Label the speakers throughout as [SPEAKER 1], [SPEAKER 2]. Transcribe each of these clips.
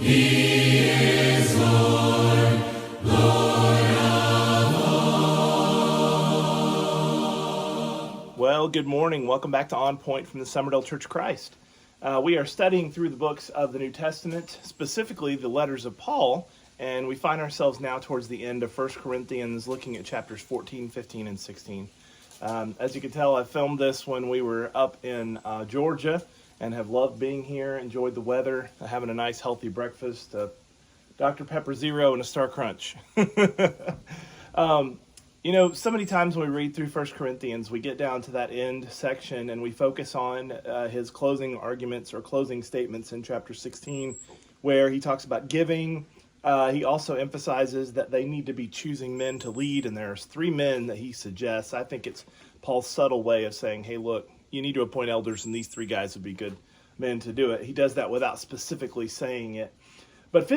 [SPEAKER 1] He is Lord, Lord of all.
[SPEAKER 2] Well, good morning. Welcome back to On Point from the Summerdale Church of Christ. We are studying through the books of the New Testament, specifically the letters of Paul, and we find ourselves now towards the end of 1 Corinthians, looking at chapters 14, 15, and 16. As you can tell, I filmed this when we were up in Georgia, and have loved being here, enjoyed the weather, having a nice healthy breakfast, Dr. Pepper Zero and a Star Crunch. So many times when we read through 1 Corinthians, we get down to that end section and we focus on his closing arguments or closing statements in chapter 16, where he talks about giving. He also emphasizes that they need to be choosing men to lead, and there's 3 men that he suggests. I think it's Paul's subtle way of saying, hey, look, you need to appoint elders, and these 3 guys would be good men to do it. He does that without specifically saying it. But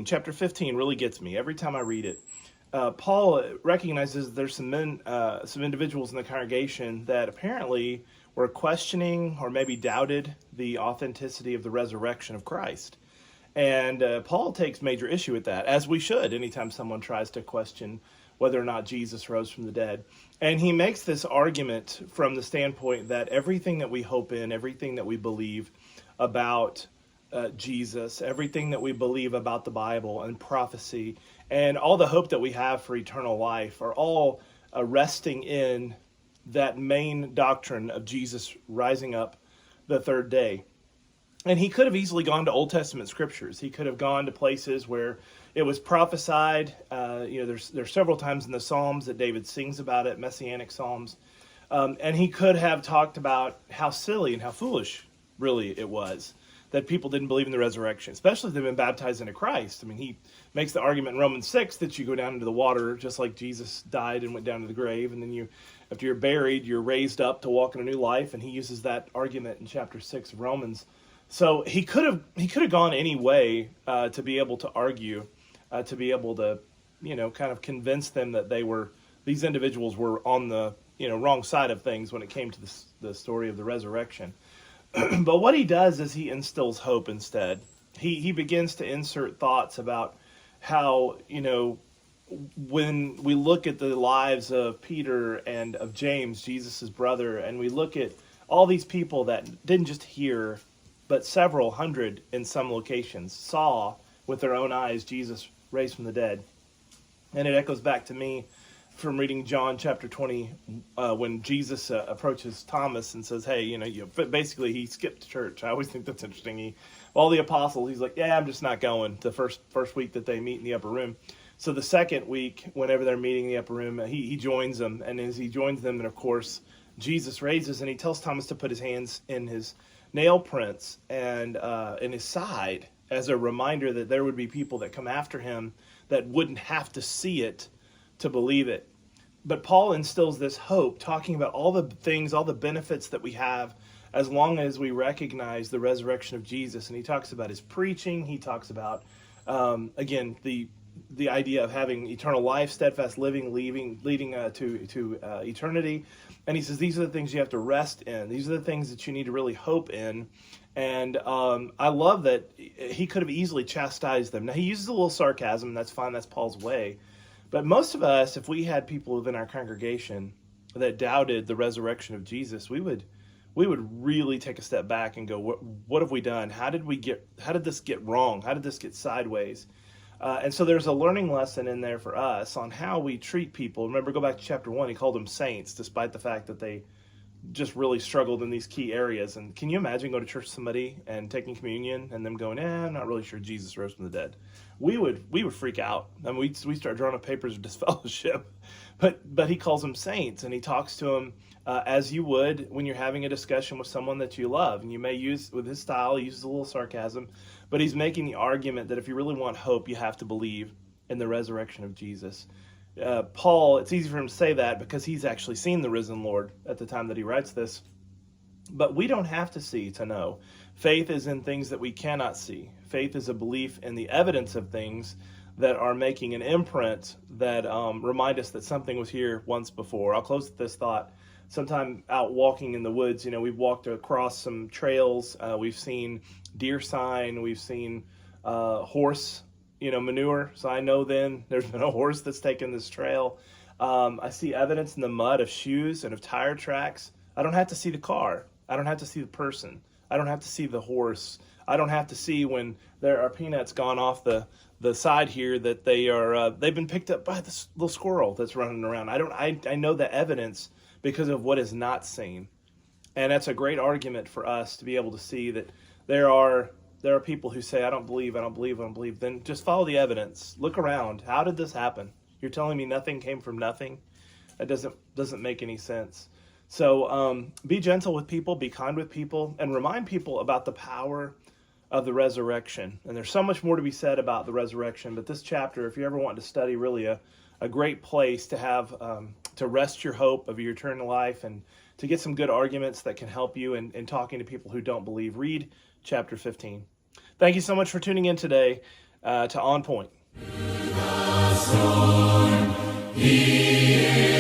[SPEAKER 2] chapter 15 really gets me every time I read it. Paul recognizes there's some individuals in the congregation that apparently were questioning or maybe doubted the authenticity of the resurrection of Christ. And Paul takes major issue with that, as we should, anytime someone tries to question whether or not Jesus rose from the dead. And he makes this argument from the standpoint that everything that we hope in, everything that we believe about Jesus, everything that we believe about the Bible and prophecy, and all the hope that we have for eternal life are all resting in that main doctrine of Jesus rising up the third day. And he could have easily gone to Old Testament scriptures. He could have gone to places where it was prophesied. There's several times in the Psalms that David sings about it, messianic Psalms. And he could have talked about how silly and how foolish really it was that people didn't believe in the resurrection, especially if they've been baptized into Christ. I mean, he makes the argument in Romans 6 that you go down into the water just like Jesus died and went down to the grave. And then after you're buried, you're raised up to walk in a new life. And he uses that argument in chapter 6 of Romans. So he could have gone any way to be able to argue, to be able to, kind of convince them that these individuals were on the, wrong side of things when it came to the story of the resurrection. But what he does is he instills hope instead. He begins to insert thoughts about how, when we look at the lives of Peter and of James, Jesus' brother, and we look at all these people that didn't just hear, but several hundred in some locations saw with their own eyes Jesus raised from the dead. And it echoes back to me from reading John chapter 20 when Jesus approaches Thomas and says, hey, basically he skipped church. I always think that's interesting. All the apostles, he's like, yeah, I'm just not going the first week that they meet in the upper room. So the second week, whenever they're meeting in the upper room, he joins them. And as he joins them, then of course, Jesus raises and he tells Thomas to put his hands in his nail prints and in his side as a reminder that there would be people that come after him that wouldn't have to see it to believe it. But Paul instills this hope, talking about all the things, all the benefits that we have as long as we recognize the resurrection of Jesus. And he talks about his preaching. He talks about, again, the idea of having eternal life, steadfast living, leading to eternity. And he says, these are the things you have to rest in. These are the things that you need to really hope in. And I love that he could have easily chastised them. Now, he uses a little sarcasm, and that's fine. That's Paul's way. But most of us, if we had people within our congregation that doubted the resurrection of Jesus, we would really take a step back and go, what have we done? How did this get wrong? How did this get sideways? And so there's a learning lesson in there for us on how we treat people. Remember, go back to chapter 1, he called them saints, despite the fact that they just really struggled in these key areas. And can you imagine going to church with somebody and taking communion and them going, I'm not really sure Jesus rose from the dead? We would freak out. I mean, we start drawing up papers of disfellowship. But he calls them saints, and he talks to them as you would when you're having a discussion with someone that you love. And you may use, with his style, he uses a little sarcasm, but he's making the argument that if you really want hope, you have to believe in the resurrection of Jesus. Paul, it's easy for him to say that because he's actually seen the risen Lord at the time that he writes this. But we don't have to see to know. Faith is in things that we cannot see. Faith is a belief in the evidence of things that are making an imprint that remind us that something was here once before. I'll close with this thought. Sometime out walking in the woods, we've walked across some trails. We've seen deer sign. We've seen horse, manure. So I know then there's been a horse that's taken this trail. I see evidence in the mud of shoes and of tire tracks. I don't have to see the car. I don't have to see the person. I don't have to see the horse. I don't have to see when there are peanuts gone off the side here that they've been picked up by this little squirrel that's running around. I know the evidence because of what is not seen. And that's a great argument for us to be able to see that there are people who say, I don't believe. Then just follow the evidence. Look around. How did this happen? You're telling me nothing came from nothing? That doesn't make any sense. So be gentle with people, be kind with people, and remind people about the power of the resurrection. And there's so much more to be said about the resurrection, but this chapter, if you ever want to study, really a great place to have to rest your hope of your eternal life and to get some good arguments that can help you in talking to people who don't believe. Read chapter 15. Thank you so much for tuning in today to On Point.
[SPEAKER 1] The storm, He is